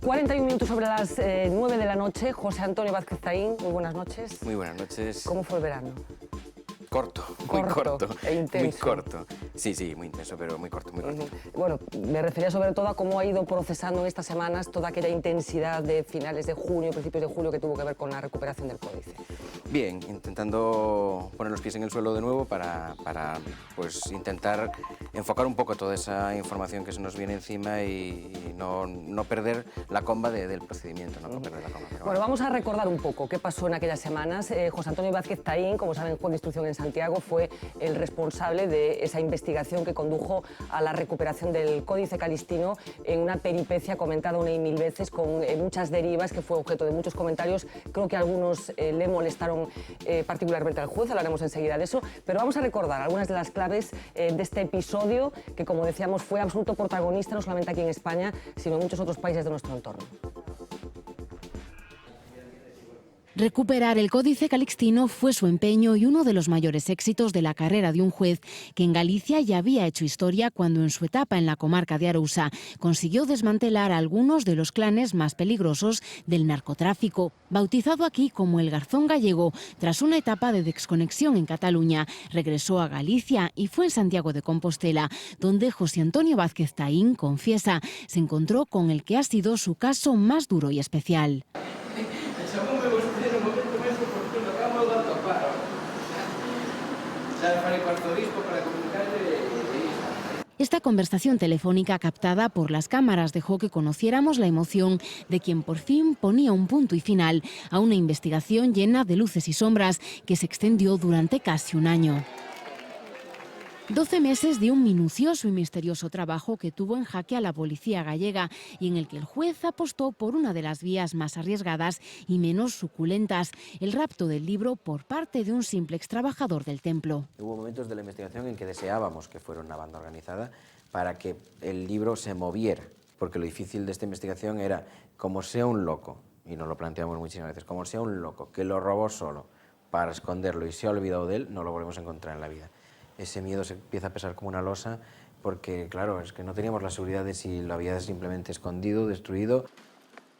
41 minutos sobre las 9 de la noche. José Antonio Vázquez Taín, muy buenas noches. Muy buenas noches. ¿Cómo fue el verano? Corto, muy corto. E intenso. Muy corto. Sí, sí, muy intenso, pero muy corto, muy corto. Bueno, me refería sobre todo a cómo ha ido procesando en estas semanas toda aquella intensidad de finales de junio, principios de julio, que tuvo que ver con la recuperación del códice. Bien, intentando poner los pies en el suelo de nuevo para pues, intentar enfocar un poco toda esa información que se nos viene encima y no perder la comba del procedimiento, no perder la comba. Bueno, vamos a recordar un poco qué pasó en aquellas semanas. José Antonio Vázquez Taín, como saben, juez de instrucción en Santiago, fue el responsable de esa investigación que condujo a la recuperación del Códice Calixtino en una peripecia comentada una y mil veces, con muchas derivas, que fue objeto de muchos comentarios. Creo que algunos le molestaron particularmente al juez, hablaremos enseguida de eso, pero vamos a recordar algunas de las claves de este episodio que, como decíamos, fue absoluto protagonista no solamente aquí en España, sino en muchos otros países de nuestro entorno. Recuperar el Códice Calixtino fue su empeño y uno de los mayores éxitos de la carrera de un juez que en Galicia ya había hecho historia cuando en su etapa en la comarca de Arousa consiguió desmantelar a algunos de los clanes más peligrosos del narcotráfico. Bautizado aquí como el Garzón Gallego, tras una etapa de desconexión en Cataluña, regresó a Galicia y fue en Santiago de Compostela, donde José Antonio Vázquez Taín, confiesa, se encontró con el que ha sido su caso más duro y especial. Esta conversación telefónica captada por las cámaras dejó que conociéramos la emoción de quien por fin ponía un punto y final a una investigación llena de luces y sombras que se extendió durante casi un año. 12 meses de un minucioso y misterioso trabajo que tuvo en jaque a la policía gallega y en el que el juez apostó por una de las vías más arriesgadas y menos suculentas, el rapto del libro por parte de un simple extrabajador del templo. Hubo momentos de la investigación en que deseábamos que fuera una banda organizada para que el libro se moviera, porque lo difícil de esta investigación era, como sea un loco, y nos lo planteamos muchísimas veces, como sea un loco que lo robó solo para esconderlo y se ha olvidado de él, no lo volvemos a encontrar en la vida. Ese miedo se empieza a pesar como una losa porque, claro, es que no teníamos la seguridad de si lo había simplemente escondido, destruido.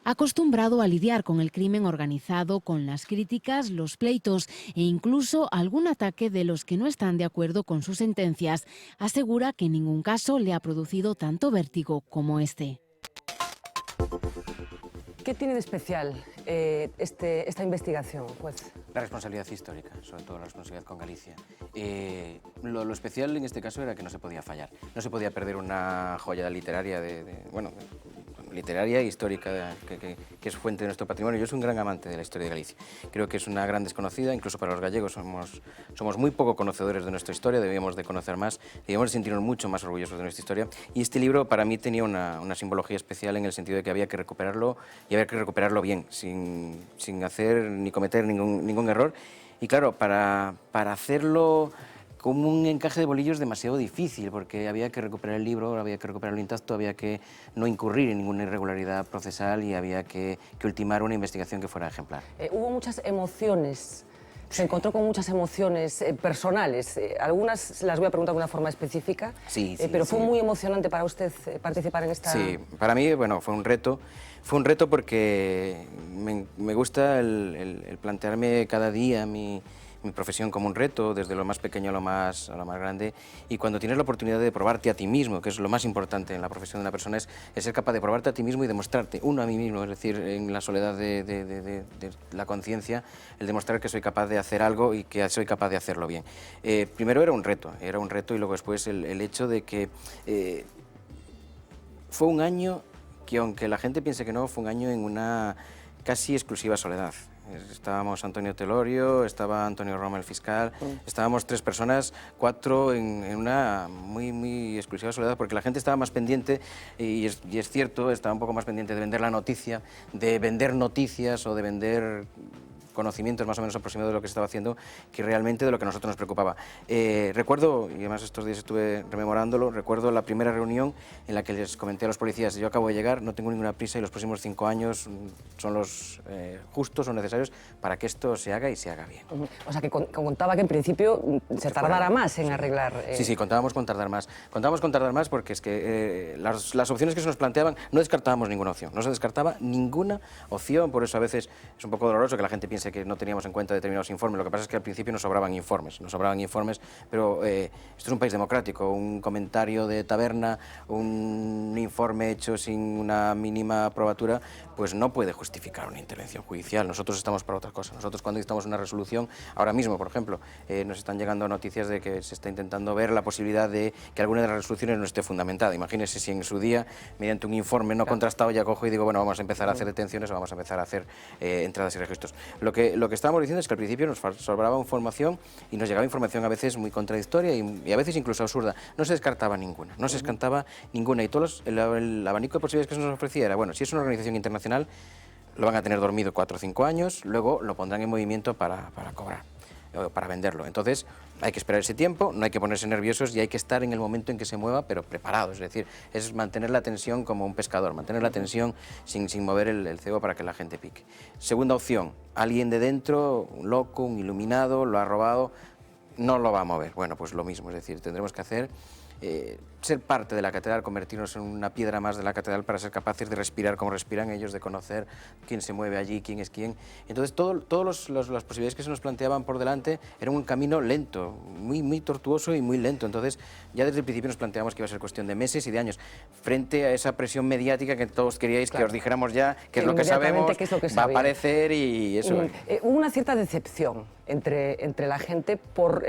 Acostumbrado a lidiar con el crimen organizado, con las críticas, los pleitos e incluso algún ataque de los que no están de acuerdo con sus sentencias, asegura que en ningún caso le ha producido tanto vértigo como este. ¿Qué tiene de especial esta investigación, juez? La responsabilidad histórica, sobre todo la responsabilidad con Galicia. Lo especial en este caso era que no se podía fallar. No se podía perder una joya literaria, literaria e histórica que es fuente de nuestro patrimonio. Yo soy un gran amante de la historia de Galicia. Creo que es una gran desconocida, incluso para los gallegos somos muy poco conocedores de nuestra historia, debíamos de conocer más, debíamos de sentirnos mucho más orgullosos de nuestra historia. Y este libro para mí tenía una simbología especial en el sentido de que había que recuperarlo y había que recuperarlo bien, sin hacer ni cometer ningún error. Y claro, para hacerlo como un encaje de bolillos demasiado difícil, porque había que recuperar el libro, había que recuperarlo intacto, había que no incurrir en ninguna irregularidad procesal y había que ultimar una investigación que fuera ejemplar. Hubo muchas emociones, se encontró con muchas emociones personales. Algunas las voy a preguntar de una forma específica, pero fue muy emocionante para usted participar en esta... Sí, para mí, bueno, fue un reto porque me gusta el plantearme cada día mi profesión como un reto, desde lo más pequeño a lo más grande, y cuando tienes la oportunidad de probarte a ti mismo, que es lo más importante en la profesión de una persona, es ser capaz de probarte a ti mismo y demostrarte uno a mí mismo, es decir, en la soledad de la conciencia, el demostrar que soy capaz de hacer algo y que soy capaz de hacerlo bien. Primero era un reto y luego después el hecho de que fue un año que, aunque la gente piense que no, fue un año en una casi exclusiva soledad. Estábamos Antonio Telorio, estaba Antonio Roma, el fiscal, estábamos 3 personas, 4 en una muy exclusiva soledad, porque la gente estaba más pendiente, y es cierto, estaba un poco más pendiente de vender la noticia, de vender noticias o de vender conocimientos más o menos aproximados de lo que se estaba haciendo que realmente de lo que a nosotros nos preocupaba. Recuerdo, y además estos días estuve rememorándolo, recuerdo la primera reunión en la que les comenté a los policías: yo acabo de llegar, no tengo ninguna prisa y los próximos 5 años son los justos o necesarios para que esto se haga y se haga bien. O sea, que contaba que en principio se tardara más en arreglar... Sí, contábamos con tardar más. Contábamos con tardar más porque es que las opciones que se nos planteaban, no descartábamos ninguna opción, no se descartaba ninguna opción, por eso a veces es un poco doloroso que la gente piense que no teníamos en cuenta determinados informes. Lo que pasa es que al principio nos sobraban informes, pero esto es un país democrático. Un comentario de taberna, un informe hecho sin una mínima probatura, pues no puede justificar una intervención judicial. Nosotros estamos para otra cosa. Nosotros, cuando dictamos una resolución, ahora mismo, por ejemplo, nos están llegando noticias de que se está intentando ver la posibilidad de que alguna de las resoluciones no esté fundamentada. Imagínese si en su día, mediante un informe no contrastado, ya cojo y digo, bueno, vamos a empezar a hacer detenciones o vamos a empezar a hacer entradas y registros. Lo que estábamos diciendo es que al principio nos sobraba información y nos llegaba información a veces muy contradictoria y a veces incluso absurda. No se descartaba ninguna, y todo el abanico de posibilidades que se nos ofrecía era, bueno, si es una organización internacional, lo van a tener dormido 4 o 5 años, luego lo pondrán en movimiento para cobrar, para venderlo. Entonces hay que esperar ese tiempo, no hay que ponerse nerviosos y hay que estar en el momento en que se mueva, pero preparados. Es decir, es mantener la tensión como un pescador, mantener la tensión sin mover el cebo para que la gente pique. Segunda opción, alguien de dentro, un loco, un iluminado, lo ha robado, no lo va a mover. Bueno, pues lo mismo, es decir, tendremos que hacer... ser parte de la catedral, convertirnos en una piedra más de la catedral para ser capaces de respirar como respiran ellos, de conocer quién se mueve allí, quién es quién. Entonces, todas las posibilidades que se nos planteaban por delante eran un camino lento, muy tortuoso y muy lento. Entonces, ya desde el principio nos planteamos que iba a ser cuestión de meses y de años, frente a esa presión mediática que todos queríais que os dijéramos ya qué es lo que sabemos, va a aparecer y eso. Hubo una cierta decepción entre la gente por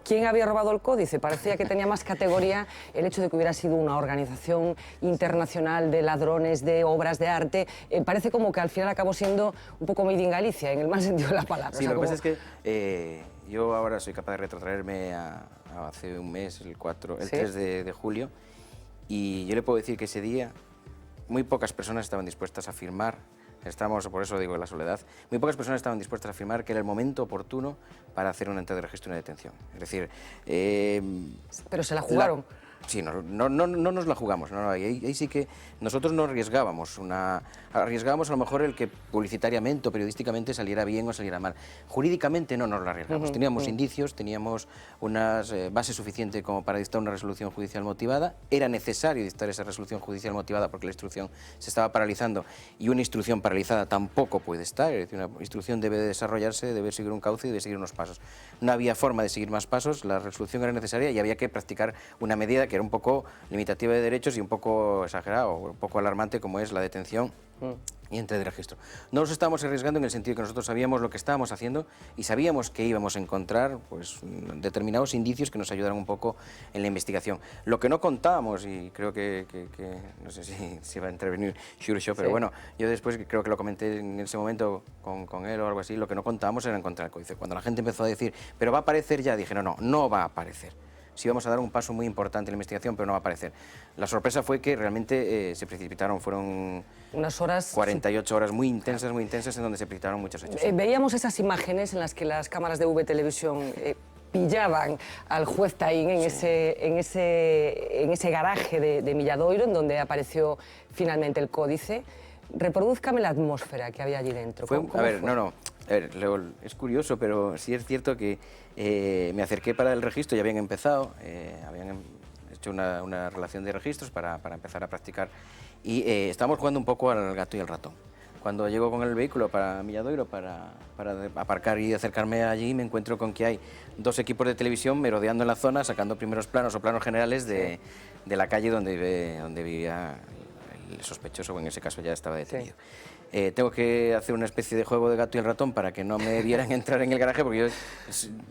quién había robado el códice. Parecía que tenía más categoría el hecho de que hubiera sido una organización internacional de ladrones de obras de arte. Parece como que al final acabó siendo un poco Made in Galicia, en el mal sentido de la palabra. Sí, o sea, lo que pasa es que yo ahora soy capaz de retrotraerme a hace un mes, el 3 de julio, y yo le puedo decir que ese día muy pocas personas estaban dispuestas a firmar. Estamos, por eso digo, en la soledad. Muy pocas personas estaban dispuestas a afirmar que era el momento oportuno para hacer una entrada de registro y una detención. Es decir... pero se la jugaron. Sí, no nos la jugamos, ahí sí que nosotros no arriesgábamos, arriesgábamos a lo mejor el que publicitariamente o periodísticamente saliera bien o saliera mal. Jurídicamente no nos la arriesgamos, teníamos indicios, teníamos una base suficiente como para dictar una resolución judicial motivada, era necesario dictar esa resolución judicial motivada porque la instrucción se estaba paralizando y una instrucción paralizada tampoco puede estar, es decir, una instrucción debe desarrollarse, debe seguir un cauce y debe seguir unos pasos. No había forma de seguir más pasos, la resolución era necesaria y había que practicar una medida que era un poco limitativa de derechos y un poco exagerado, un poco alarmante, como es la detención y entrada de registro. No nos estábamos arriesgando en el sentido que nosotros sabíamos lo que estábamos haciendo y sabíamos que íbamos a encontrar pues, determinados indicios que nos ayudaran un poco en la investigación. Lo que no contábamos, y creo que no sé si va a intervenir Xurxo, pero bueno, yo después creo que lo comenté en ese momento con él o algo así, lo que no contábamos era encontrar el códice. Cuando la gente empezó a decir, pero va a aparecer ya, dije, no va a aparecer. Sí vamos a dar un paso muy importante en la investigación, pero no va a aparecer. La sorpresa fue que realmente se precipitaron, fueron unas horas, 48 horas muy intensas, en donde se precipitaron muchos hechos. Veíamos esas imágenes en las que las cámaras de V Televisión pillaban al juez Taín en ese garaje de Milladoiro, en donde apareció finalmente el códice. Reprodúzcame la atmósfera que había allí dentro. A ver, es curioso, pero sí es cierto que me acerqué para el registro, ya habían empezado, habían hecho una relación de registros para empezar a practicar y estábamos jugando un poco al gato y al ratón. Cuando llego con el vehículo para Milladoiro, para aparcar y acercarme allí, me encuentro con que hay 2 equipos de televisión merodeando en la zona, sacando primeros planos o planos generales de la calle donde vivía el sospechoso, o en ese caso ya estaba detenido. Tengo que hacer una especie de juego de gato y el ratón para que no me vieran entrar en el garaje, porque yo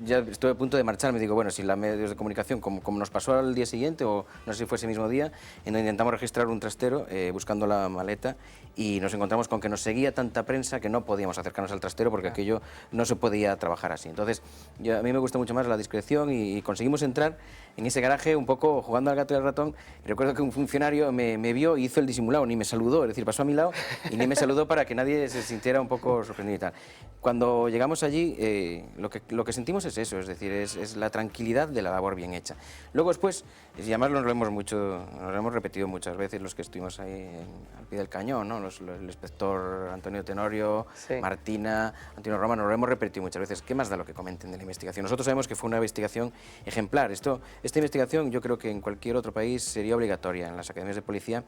ya estuve a punto de marcharme. Digo, bueno, si los medios de comunicación, como nos pasó al día siguiente, o no sé si fue ese mismo día, en donde intentamos registrar un trastero buscando la maleta, y nos encontramos con que nos seguía tanta prensa que no podíamos acercarnos al trastero porque aquello no se podía trabajar así. Entonces, a mí me gusta mucho más la discreción y conseguimos entrar en ese garaje un poco jugando al gato y al ratón. Y recuerdo que un funcionario me vio y hizo el disimulado, ni me saludó, es decir, pasó a mi lado y ni me saludó para que nadie se sintiera un poco sorprendido y tal. Cuando llegamos allí, lo que sentimos es eso, es decir, es la tranquilidad de la labor bien hecha. Luego después, y además nos lo hemos repetido muchas veces los que estuvimos ahí al pie del cañón, ¿no? El inspector Antonio Tenorio, Sí. Martina, Antonio Roma, nos lo hemos repetido muchas veces. ¿Qué más da lo que comenten de la investigación? Nosotros sabemos que fue una investigación ejemplar. Esta investigación yo creo que en cualquier otro país sería obligatoria en las academias de policía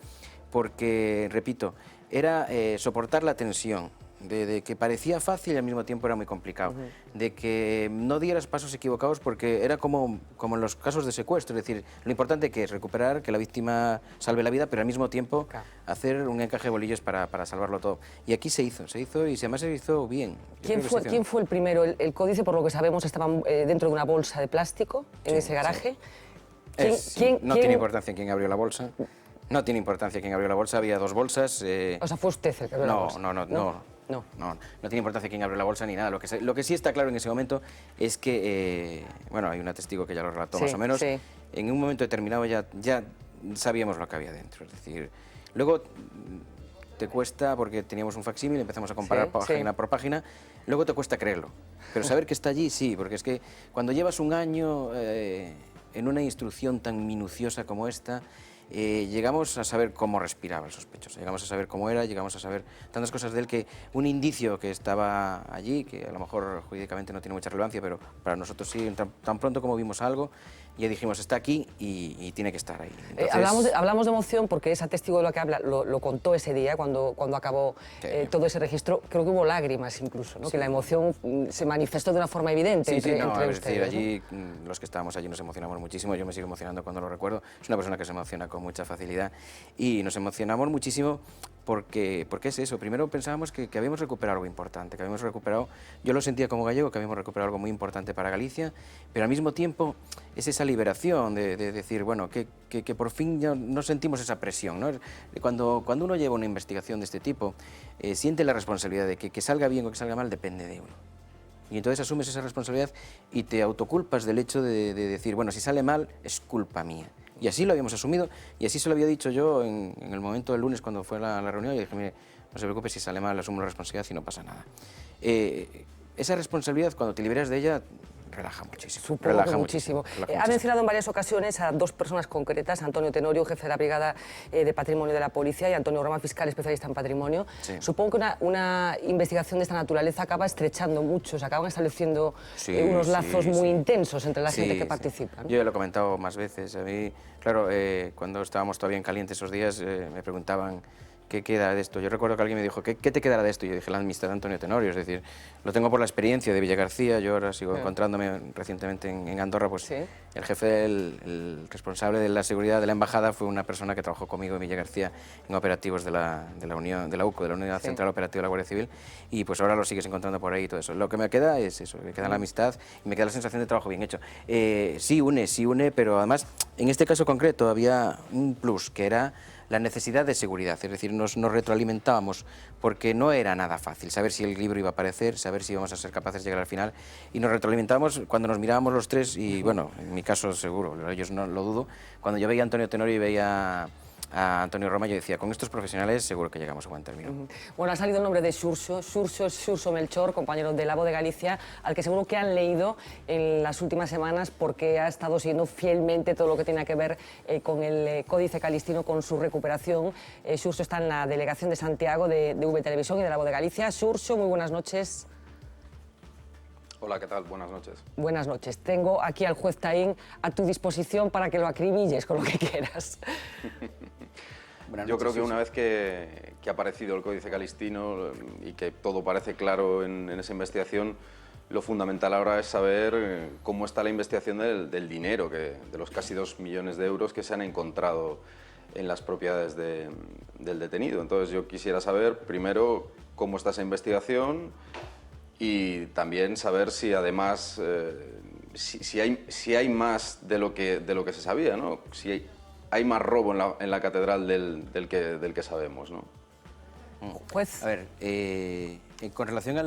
porque, repito, era soportar la tensión, de que parecía fácil y al mismo tiempo era muy complicado, de que no dieras pasos equivocados porque era como en los casos de secuestro, es decir, lo importante que es recuperar, que la víctima salve la vida, pero al mismo tiempo hacer un encaje de bolillos para salvarlo todo. Y aquí se hizo y además se hizo bien. ¿Quién fue el primero? El códice, por lo que sabemos, estaba dentro de una bolsa de plástico en ese garaje. No tiene importancia quién abrió la bolsa. No tiene importancia quién abrió la bolsa, había dos bolsas. O sea, fue usted el que abrió la bolsa. No tiene importancia quién abrió la bolsa ni nada. Lo que sí está claro en ese momento es que, bueno, hay un testigo que ya lo relató más o menos, en un momento determinado ya sabíamos lo que había dentro. Es decir, luego te cuesta, porque teníamos un facsímil, empezamos a comparar página por página, luego te cuesta creerlo. Pero saber que está allí, sí, porque es que cuando llevas un año en una instrucción tan minuciosa como esta, llegamos a saber cómo respiraba el sospechoso, llegamos a saber cómo era, llegamos a saber tantas cosas de él que un indicio que estaba allí, que a lo mejor jurídicamente no tiene mucha relevancia, pero para nosotros sí, tan pronto como vimos algo, ya dijimos, está aquí y tiene que estar ahí. Entonces, hablamos de emoción porque ese testigo de lo que habla lo contó ese día cuando acabó todo ese registro. Creo que hubo lágrimas incluso, ¿no? Que la emoción se manifestó de una forma evidente entre ustedes. Es decir, allí, los que estábamos allí nos emocionamos muchísimo, yo me sigo emocionando cuando lo recuerdo. Es una persona que se emociona con mucha facilidad y nos emocionamos muchísimo porque es eso. Primero pensábamos que habíamos recuperado algo importante, que habíamos recuperado, yo lo sentía como gallego, que habíamos recuperado algo muy importante para Galicia, pero al mismo tiempo es esa liberación de decir, bueno, que por fin ya no sentimos esa presión, ¿no? Cuando uno lleva una investigación de este tipo, siente la responsabilidad de que salga bien o que salga mal depende de uno. Y entonces asumes esa responsabilidad y te autoculpas del hecho de decir, bueno, si sale mal es culpa mía. Y así lo habíamos asumido y así se lo había dicho yo en el momento del lunes cuando fue la reunión y dije, mire, no se preocupe, si sale mal asumo la responsabilidad y no pasa nada. Esa responsabilidad, cuando te liberas de ella, relaja muchísimo. Supongo que muchísimo. Ha mencionado en varias ocasiones a dos personas concretas, Antonio Tenorio, jefe de la Brigada de Patrimonio de la Policía, y Antonio Roma, fiscal especialista en patrimonio. Sí. Supongo que una investigación de esta naturaleza acaba estrechando mucho, se acaban estableciendo unos lazos muy intensos entre la gente que participa, ¿no? Yo ya lo he comentado más veces. A mí, claro, cuando estábamos todavía en caliente esos días, me preguntaban ¿qué queda de esto? Yo recuerdo que alguien me dijo, ¿qué te quedará de esto? Y yo dije, la amistad de Antonio Tenorio, es decir, lo tengo por la experiencia de Villagarcía, yo ahora sigo encontrándome recientemente en Andorra, pues el jefe, el responsable de la seguridad de la embajada fue una persona que trabajó conmigo en Villagarcía en operativos de la Unión, de la UCO, de la Unidad Central Operativa de la Guardia Civil, y pues ahora lo sigues encontrando por ahí y todo eso. Lo que me queda es eso, me queda la amistad y me queda la sensación de trabajo bien hecho. Sí une, pero además, en este caso concreto había un plus, que era la necesidad de seguridad, es decir, nos retroalimentábamos porque no era nada fácil saber si el libro iba a aparecer, saber si íbamos a ser capaces de llegar al final, y nos retroalimentábamos cuando nos mirábamos los tres y, bueno, en mi caso seguro, ellos no lo dudo, cuando yo veía a Antonio Tenorio y veía a Antonio Roma, yo decía, con estos profesionales seguro que llegamos a buen término. Bueno, ha salido el nombre de Xurxo. Xurxo es Xurxo Melchor, compañero de La Voz de Galicia, al que seguro que han leído en las últimas semanas porque ha estado siguiendo fielmente todo lo que tiene que ver con el Códice Calistino, con su recuperación. Xurxo está en la delegación de Santiago de V Televisión y de La Voz de Galicia. Xurxo, muy buenas noches. Hola, ¿qué tal? Buenas noches. Buenas noches. Tengo aquí al juez Taín a tu disposición para que lo acribilles con lo que quieras. Yo creo que una vez que ha aparecido el Códice Calistino y que todo parece claro en esa investigación, lo fundamental ahora es saber cómo está la investigación del dinero, de los casi 2 millones de euros que se han encontrado en las propiedades del detenido. Entonces yo quisiera saber primero cómo está esa investigación y también saber si además si hay más de lo que se sabía, ¿no? Si hay más robo en la catedral del que sabemos, ¿no? Juez. A ver, con relación a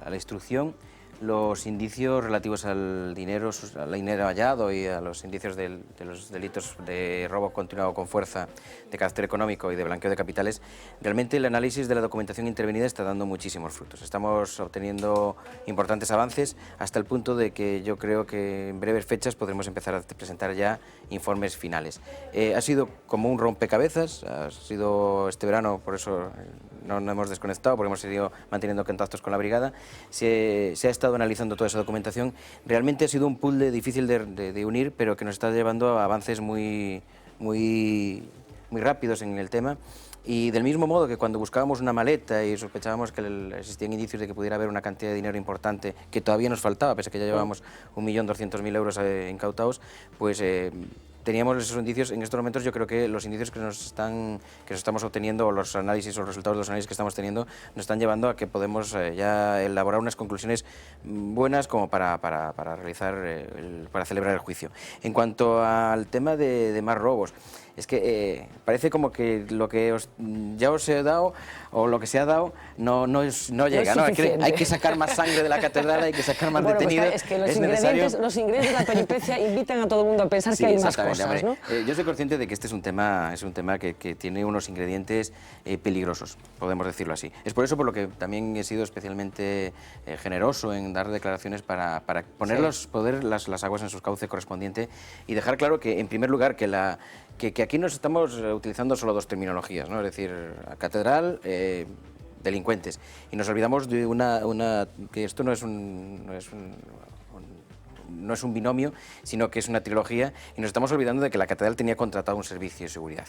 la instrucción, los indicios relativos al dinero hallado y a los indicios de los delitos de robo continuado con fuerza de carácter económico y de blanqueo de capitales, realmente el análisis de la documentación intervenida está dando muchísimos frutos. Estamos obteniendo importantes avances hasta el punto de que yo creo que en breves fechas podremos empezar a presentar ya informes finales. Ha sido como un rompecabezas, ha sido este verano, por eso no hemos desconectado, porque hemos seguido manteniendo contactos con la brigada, se ha estado analizando toda esa documentación. Realmente ha sido un puzzle difícil de unir, pero que nos está llevando a avances muy rápidos en el tema. Y del mismo modo que cuando buscábamos una maleta y sospechábamos que existían indicios de que pudiera haber una cantidad de dinero importante que todavía nos faltaba, pese a que ya llevábamos 1.200.000 euros incautos, pues teníamos esos indicios. En estos momentos yo creo que los indicios que nos estamos obteniendo, o los análisis o los resultados de los análisis que estamos teniendo, nos están llevando a que podemos ya elaborar unas conclusiones buenas como para celebrar el juicio. En cuanto al tema de más robos, es que parece como que lo que ya os he dado, o lo que se ha dado, no llega, ¿no? Hay que sacar más sangre de la catedral, hay que sacar más detenidos. Pues es que los ingredientes de la peripecia invitan a todo el mundo a pensar que hay más cosas, ¿no? Yo soy consciente de que este es un tema que tiene unos ingredientes peligrosos, podemos decirlo así. Es por eso por lo que también he sido especialmente generoso en dar declaraciones para poner las aguas en su cauce correspondiente y dejar claro que, en primer lugar, que aquí nos estamos utilizando solo dos terminologías, ¿no? Es decir, catedral, delincuentes. Y nos olvidamos de que esto no es un binomio, sino que es una trilogía, y nos estamos olvidando de que la catedral tenía contratado un servicio de seguridad.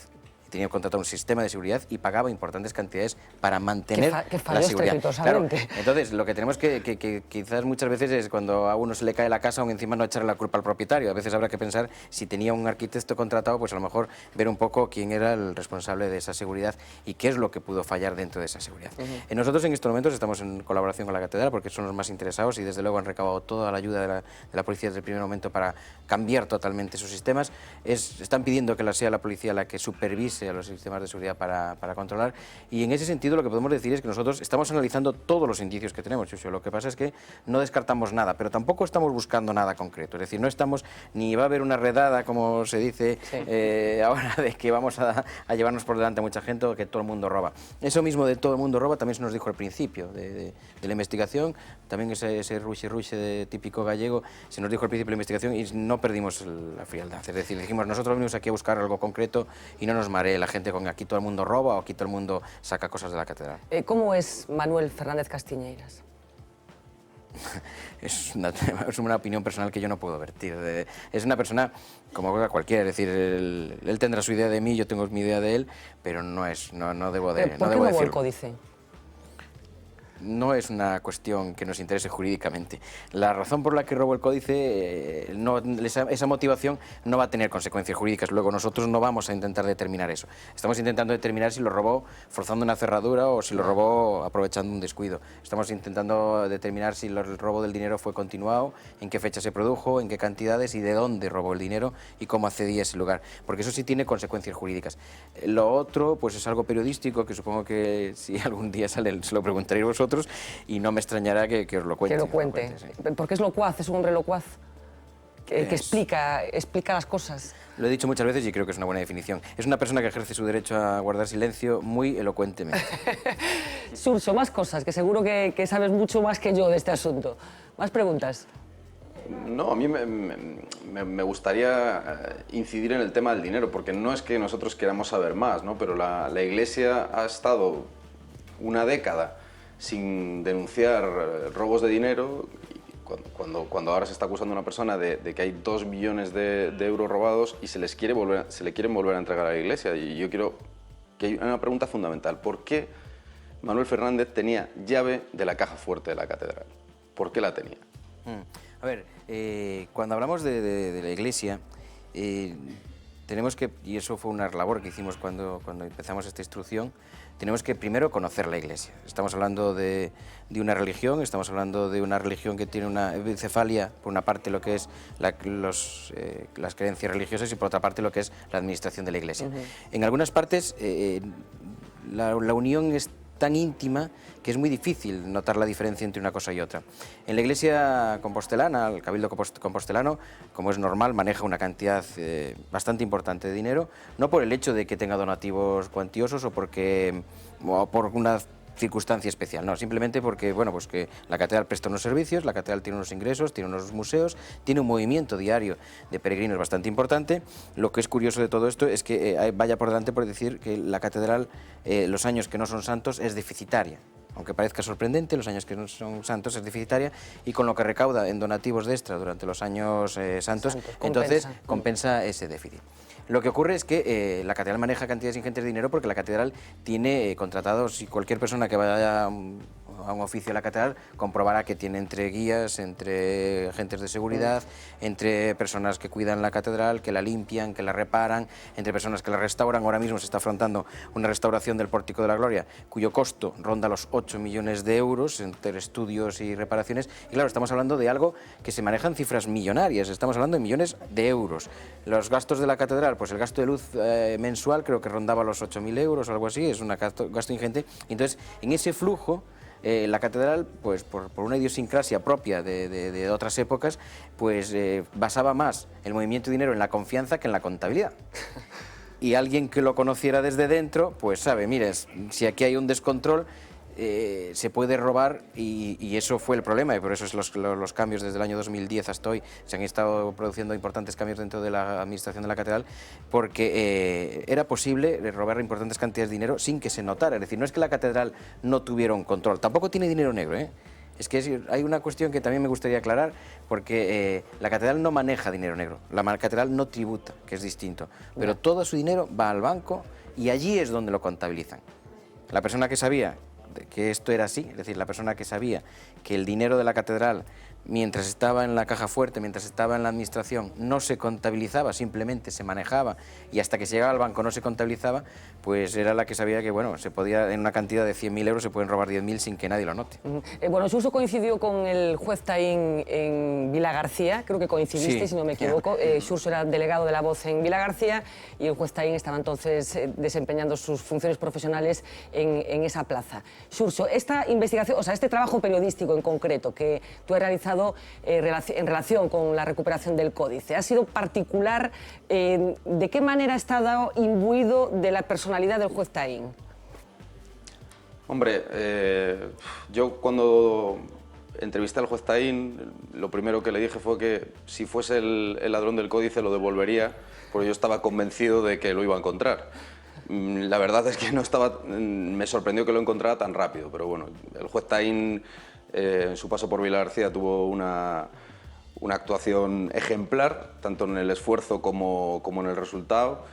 Tenía contratado un sistema de seguridad y pagaba importantes cantidades para mantener la seguridad. Claro, entonces, lo que tenemos que quizás muchas veces es cuando a uno se le cae la casa, aún encima no echarle la culpa al propietario. A veces habrá que pensar, si tenía un arquitecto contratado, pues a lo mejor ver un poco quién era el responsable de esa seguridad y qué es lo que pudo fallar dentro de esa seguridad. Nosotros en estos momentos estamos en colaboración con la catedral porque son los más interesados y desde luego han recabado toda la ayuda de la policía desde el primer momento para cambiar totalmente sus sistemas. Están pidiendo que sea la policía la que supervise a los sistemas de seguridad para controlar, y en ese sentido lo que podemos decir es que nosotros estamos analizando todos los indicios que tenemos, Chucho. Lo que pasa es que no descartamos nada, pero tampoco estamos buscando nada concreto, es decir, no estamos, ni va a haber una redada, como se dice ahora, de que vamos a llevarnos por delante a mucha gente o que todo el mundo roba. Eso mismo de todo el mundo roba también se nos dijo al principio de la investigación, también ese ruche de típico gallego, se nos dijo al principio de la investigación y no perdimos la frialdad, es decir, dijimos, nosotros venimos aquí a buscar algo concreto y no nos maree la gente con aquí todo el mundo roba o aquí todo el mundo saca cosas de la catedral. ¿Cómo es Manuel Fernández Castiñeiras? Es una opinión personal que yo no puedo vertir. Es una persona como cualquiera, es decir, él tendrá su idea de mí, yo tengo mi idea de él, pero no debo de... ¿Por qué robó el códice? No es una cuestión que nos interese jurídicamente. La razón por la que robó el códice, esa motivación no va a tener consecuencias jurídicas. Luego nosotros no vamos a intentar determinar eso. Estamos intentando determinar si lo robó forzando una cerradura o si lo robó aprovechando un descuido. Estamos intentando determinar si el robo del dinero fue continuado, en qué fecha se produjo, en qué cantidades y de dónde robó el dinero y cómo accedía a ese lugar. Porque eso sí tiene consecuencias jurídicas. Lo otro, pues es algo periodístico que supongo que si algún día sale se lo preguntaréis vosotros, y no me extrañará que os lo cuente. Que lo cuente. Sí. Porque es locuaz, es un hombre locuaz, que explica las cosas. Lo he dicho muchas veces y creo que es una buena definición. Es una persona que ejerce su derecho a guardar silencio muy elocuentemente. Xurxo, más cosas, que seguro que sabes mucho más que yo de este asunto. ¿Más preguntas? No, a mí me gustaría incidir en el tema del dinero, porque no es que nosotros queramos saber más, ¿no? Pero la Iglesia ha estado una década sin denunciar robos de dinero, cuando ahora se está acusando a una persona de que hay 2 millones de euros robados y se le quieren volver a entregar a la Iglesia. Y yo quiero que hay una pregunta fundamental. ¿Por qué Manuel Fernández tenía llave de la caja fuerte de la catedral? ¿Por qué la tenía? A ver, cuando hablamos de la Iglesia, tenemos que, y eso fue una labor que hicimos cuando empezamos esta instrucción, tenemos que primero conocer la Iglesia. Estamos hablando de una religión, estamos hablando de una religión que tiene una bicefalia, por una parte lo que es las creencias religiosas y por otra parte lo que es la administración de la Iglesia. En algunas partes la unión es tan íntima que es muy difícil notar la diferencia entre una cosa y otra. En la iglesia compostelana, el Cabildo compostelano, como es normal, maneja una cantidad bastante importante de dinero, no por el hecho de que tenga donativos cuantiosos o por una circunstancia especial, no, simplemente porque, bueno, pues que la catedral presta unos servicios, la catedral tiene unos ingresos, tiene unos museos, tiene un movimiento diario de peregrinos bastante importante. Lo que es curioso de todo esto es que vaya por delante por decir que la catedral, los años que no son santos, es deficitaria. Aunque parezca sorprendente, los años que no son santos es deficitaria, y con lo que recauda en donativos de extra durante los años santos, entonces compensa ese déficit. Lo que ocurre es que la catedral maneja cantidades ingentes de dinero porque la catedral tiene contratados, y cualquier persona que vaya a un oficio de la catedral comprobará que tiene entre guías, entre agentes de seguridad, entre personas que cuidan la catedral, que la limpian, que la reparan, entre personas que la restauran. Ahora mismo se está afrontando una restauración del Pórtico de la Gloria, cuyo costo ronda los 8 millones de euros entre estudios y reparaciones. Y claro, estamos hablando de algo que se maneja en cifras millonarias, estamos hablando de millones de euros. Los gastos de la catedral, pues el gasto de luz mensual creo que rondaba los 8.000 euros o algo así, es un gasto ingente. Entonces, en ese flujo, la catedral, pues por una idiosincrasia propia de otras épocas, pues basaba más el movimiento de dinero en la confianza que en la contabilidad. Y alguien que lo conociera desde dentro, pues sabe, mire, si aquí hay un descontrol, se puede robar, y eso fue el problema, y por eso los cambios desde el año 2010 hasta hoy se han estado produciendo importantes cambios dentro de la administración de la catedral, porque era posible robar importantes cantidades de dinero sin que se notara. Es decir, no es que la catedral no tuviera un control, tampoco tiene dinero negro, ¿eh? Es que hay una cuestión que también me gustaría aclarar, porque la catedral no maneja dinero negro, la catedral no tributa, que es distinto, pero todo su dinero va al banco y allí es donde lo contabilizan. La persona que sabía que esto era así, es decir, la persona que sabía que el dinero de la catedral, mientras estaba en la caja fuerte, mientras estaba en la administración, no se contabilizaba, simplemente se manejaba, y hasta que se llegaba al banco no se contabilizaba, pues era la que sabía que, bueno, se podía, en una cantidad de 100.000 euros se pueden robar 10.000 sin que nadie lo note. Bueno, Xurxo coincidió con el juez Taín en Vilagarcía, creo que coincidiste, sí, si no me equivoco. Xurxo era delegado de La Voz en Vilagarcía y el juez Taín estaba entonces desempeñando sus funciones profesionales en esa plaza. Xurxo, esta investigación, o sea, este trabajo periodístico en concreto que tú has realizado en relación con la recuperación del códice, ¿ha sido particular? ¿De qué manera ha estado imbuido de la personalidad del juez Taín? Hombre, yo cuando entrevisté al juez Taín, lo primero que le dije fue que si fuese el ladrón del códice lo devolvería, porque yo estaba convencido de que lo iba a encontrar. La verdad es que no estaba, me sorprendió que lo encontrara tan rápido, pero bueno, el juez Taín en su paso por Vilagarcía tuvo una actuación ejemplar, tanto en el esfuerzo como en el resultado,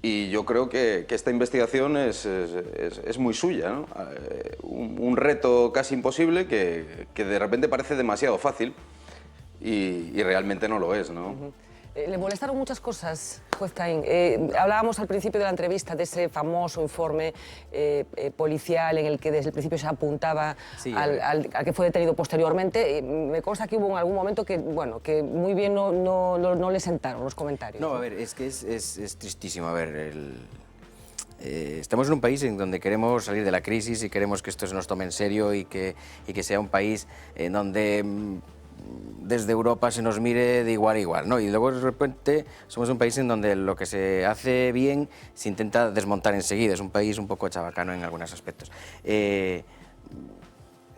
y yo creo que esta investigación es muy suya, ¿no? Un reto casi imposible que de repente parece demasiado fácil y realmente no lo es, ¿no? Le molestaron muchas cosas, juez Taín. Hablábamos al principio de la entrevista de ese famoso informe policial en el que desde el principio se apuntaba al que fue detenido posteriormente. Me consta que hubo en algún momento que, bueno, que muy bien no le sentaron los comentarios. No, a ver, es que es tristísimo. A ver, estamos en un país en donde queremos salir de la crisis y queremos que esto se nos tome en serio y que sea un país en donde desde Europa se nos mire de igual a igual, ¿no? Y luego de repente somos un país en donde lo que se hace bien se intenta desmontar enseguida. Es un país un poco chabacano en algunos aspectos. Es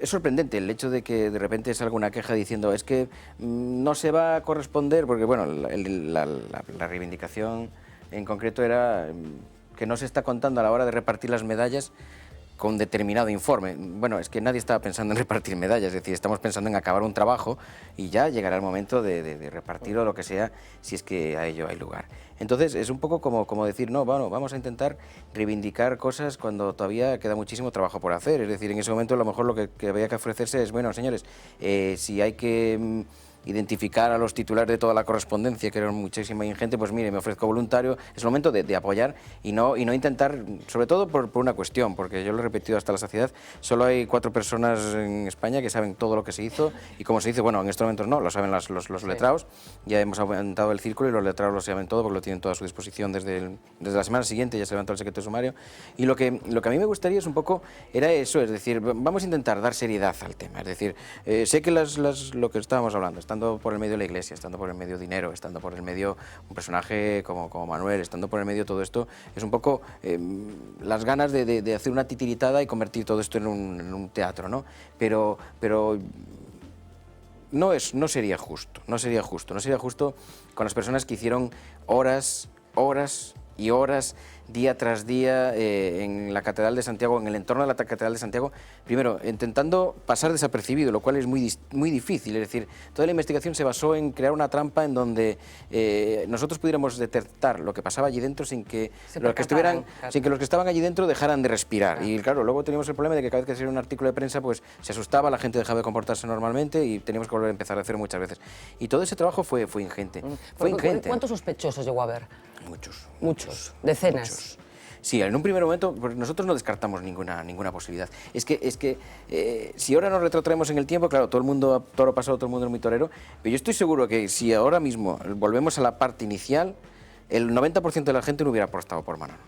sorprendente el hecho de que de repente salga una queja diciendo es que no se va a corresponder, porque bueno, la reivindicación en concreto era que no se está contando a la hora de repartir las medallas con determinado informe. Bueno, es que nadie estaba pensando en repartir medallas, es decir, estamos pensando en acabar un trabajo y ya llegará el momento de repartir o lo que sea, si es que a ello hay lugar. Entonces, es un poco como decir, no, bueno, vamos a intentar reivindicar cosas cuando todavía queda muchísimo trabajo por hacer. Es decir, en ese momento a lo mejor lo que había que ofrecerse es, bueno, señores, si hay que identificar a los titulares de toda la correspondencia, que era muchísima gente, pues mire, me ofrezco voluntario. Es el momento de apoyar y no intentar, sobre todo por una cuestión, porque yo lo he repetido hasta la saciedad, solo hay 4 personas en España que saben todo lo que se hizo y cómo se hizo. Bueno, en estos momentos no, lo saben los letrados, ya hemos aumentado el círculo y los letrados lo saben todo porque lo tienen todo a su disposición desde la semana siguiente, ya se levantó el secreto sumario. Y lo que a mí me gustaría es un poco, era eso, es decir, vamos a intentar dar seriedad al tema, es decir, sé que lo que estábamos hablando, estando por el medio de la Iglesia, estando por el medio dinero, estando por el medio un personaje como Manuel, estando por el medio todo esto, es un poco las ganas de hacer una titiritada y convertir todo esto en un teatro, ¿no? Pero no sería justo con las personas que hicieron horas y horas, día tras día, en la Catedral de Santiago, en el entorno de la Catedral de Santiago, primero, intentando pasar desapercibido, lo cual es muy difícil. Es decir, toda la investigación se basó en crear una trampa en donde nosotros pudiéramos detectar lo que pasaba allí dentro sin que los que estaban allí dentro dejaran de respirar. Y claro, luego teníamos el problema de que cada vez que se hacía un artículo de prensa, pues se asustaba, la gente dejaba de comportarse normalmente y teníamos que volver a empezar a hacer muchas veces. Y todo ese trabajo fue ingente. ¿Cuántos sospechosos llegó a haber? Muchos. Decenas. Sí, en un primer momento nosotros no descartamos ninguna posibilidad. Es que si ahora nos retrotraemos en el tiempo, claro, todo el mundo, toro pasado, todo el mundo es muy torero, pero yo estoy seguro que si ahora mismo volvemos a la parte inicial, el 90% de la gente no hubiera apostado por Manolo.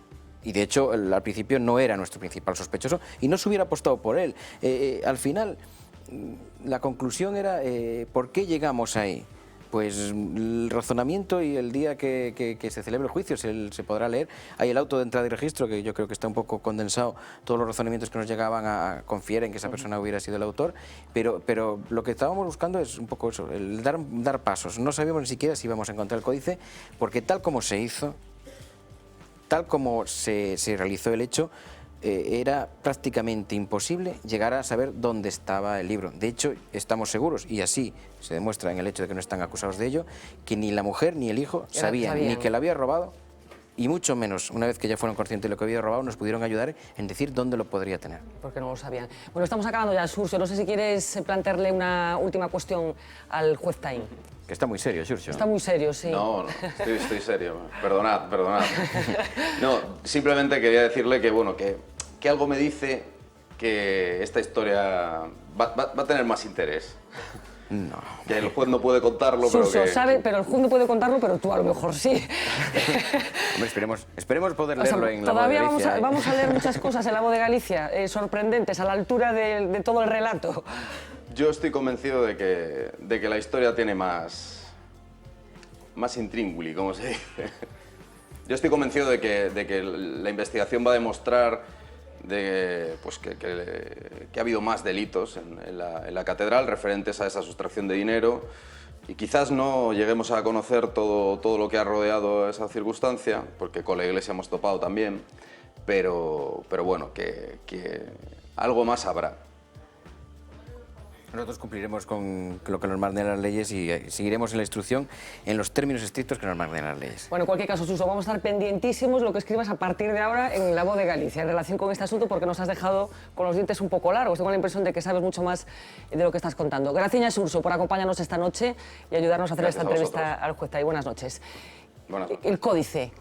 Y de hecho, al principio no era nuestro principal sospechoso y no se hubiera apostado por él. Al final, la conclusión era, ¿por qué llegamos ahí? Pues el razonamiento, y el día que se celebre el juicio se podrá leer. Hay el auto de entrada y registro, que yo creo que está un poco condensado, todos los razonamientos que nos llegaban a confiar en que esa persona hubiera sido el autor, pero lo que estábamos buscando es un poco eso, el dar pasos. No sabíamos ni siquiera si íbamos a encontrar el códice, porque tal como se hizo, tal como se realizó el hecho, era prácticamente imposible llegar a saber dónde estaba el libro. De hecho, estamos seguros, y así se demuestra en el hecho de que no están acusados de ello, que ni la mujer ni el hijo sabían ni que lo había robado, y mucho menos, una vez que ya fueron conscientes de lo que había robado, nos pudieron ayudar en decir dónde lo podría tener. Porque no lo sabían. Bueno, estamos acabando ya, Xurxo. No sé si quieres plantearle una última cuestión al juez Taín. Que está muy serio, Xurxo. Está muy serio, sí. No, estoy serio. Perdonad. No, simplemente quería decirle que, bueno, que algo me dice que esta historia va a tener más interés. No. Que el juez no puede contarlo, Xurxo, pero que... sabe, pero el juez no puede contarlo, pero tú a lo mejor sí. Hombre, esperemos poder leerlo en la voz de Todavía Galicia. vamos a leer muchas cosas en la voz de Galicia, sorprendentes, a la altura de todo el relato. Yo estoy convencido de que la historia tiene más intríngulis, como se dice. Yo estoy convencido de que la investigación va a demostrar pues que ha habido más delitos en la catedral referentes a esa sustracción de dinero, y quizás no lleguemos a conocer todo lo que ha rodeado esa circunstancia, porque con la Iglesia hemos topado también, pero bueno, que algo más habrá. Nosotros cumpliremos con lo que nos manden las leyes y seguiremos en la instrucción en los términos estrictos que nos manden las leyes. Bueno, en cualquier caso, Suso, vamos a estar pendientísimos lo que escribas a partir de ahora en La Voz de Galicia en relación con este asunto, porque nos has dejado con los dientes un poco largos. Tengo la impresión de que sabes mucho más de lo que estás contando. Gracias, Suso, por acompañarnos esta noche y ayudarnos a hacer esta entrevista al juez Taín. Buenas noches. El códice,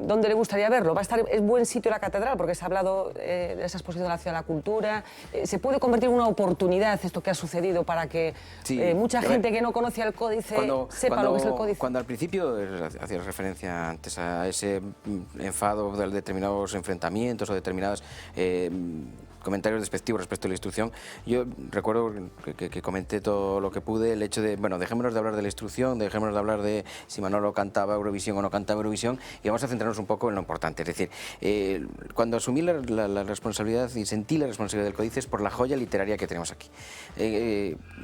¿dónde le gustaría verlo? ¿Es buen sitio la catedral? Porque se ha hablado de esa exposición de la Ciudad de la Cultura. ¿Se puede convertir en una oportunidad esto que ha sucedido para que mucha gente que no conocía el códice sepa lo que es el códice? Cuando al principio hacías referencia antes a ese enfado de determinados enfrentamientos o determinadas comentarios despectivos respecto a la instrucción, yo recuerdo que comenté todo lo que pude, el hecho de, bueno, dejémonos de hablar de la instrucción, dejémonos de hablar de si Manolo cantaba Eurovisión o no cantaba Eurovisión, y vamos a centrarnos un poco en lo importante. Es decir, cuando asumí la responsabilidad y sentí la responsabilidad del códice es por la joya literaria que tenemos aquí.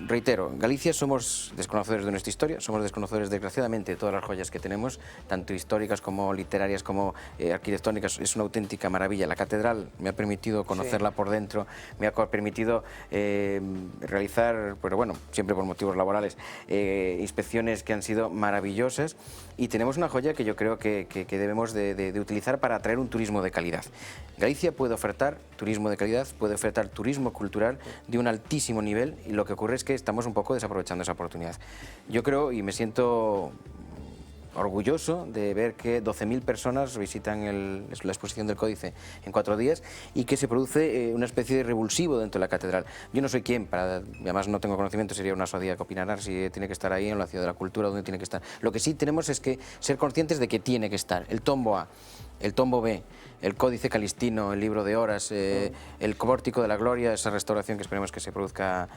Reitero, en Galicia somos desconocedores de nuestra historia, somos desconocedores desgraciadamente de todas las joyas que tenemos, tanto históricas como literarias como arquitectónicas. Es una auténtica maravilla. La catedral me ha permitido conocerla por por dentro, me ha permitido realizar, pero bueno, siempre por motivos laborales, inspecciones que han sido maravillosas, y tenemos una joya que yo creo que debemos de utilizar para atraer un turismo de calidad. Galicia puede ofertar turismo de calidad, puede ofertar turismo cultural de un altísimo nivel, y lo que ocurre es que estamos un poco desaprovechando esa oportunidad. Yo creo y me siento orgulloso de ver que 12.000 personas visitan la exposición del Códice en 4 días y que se produce una especie de revulsivo dentro de la catedral. Yo no soy quien, además no tengo conocimiento, sería una osadía que opinara si tiene que estar ahí en la Ciudad de la Cultura, donde tiene que estar. Lo que sí tenemos es que ser conscientes de que tiene que estar el tombo A, el tombo B, el Códice Calistino, el libro de horas, el Pórtico de la Gloria, esa restauración que esperemos que se produzca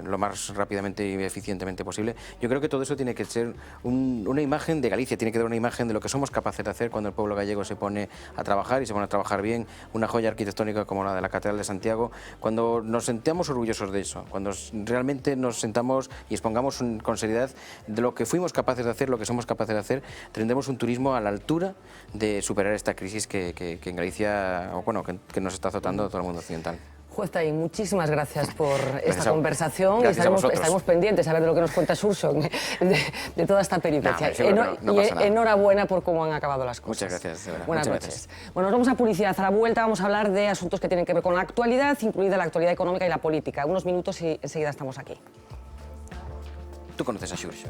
lo más rápidamente y eficientemente posible. Yo creo que todo eso tiene que ser una imagen de Galicia, tiene que dar una imagen de lo que somos capaces de hacer cuando el pueblo gallego se pone a trabajar y se pone a trabajar bien, una joya arquitectónica como la de la Catedral de Santiago, cuando nos sentamos orgullosos de eso, cuando realmente nos sentamos y expongamos con seriedad de lo que fuimos capaces de hacer, lo que somos capaces de hacer, tendremos un turismo a la altura de superar esta crisis que en Galicia, bueno, que nos está azotando a todo el mundo occidental. Juez Taín, muchísimas gracias por esta conversación. Gracias estaremos pendientes a ver de lo que nos cuenta Xurxo de toda esta peripecia. No pasa nada. Enhorabuena por cómo han acabado las cosas. Muchas gracias, de verdad. Buenas Muchas noches. gracias. Bueno, nos vamos a publicidad. A la vuelta vamos a hablar de asuntos que tienen que ver con la actualidad, incluida la actualidad económica y la política. Unos minutos y enseguida estamos aquí. ¿Tú conoces a Xurxo?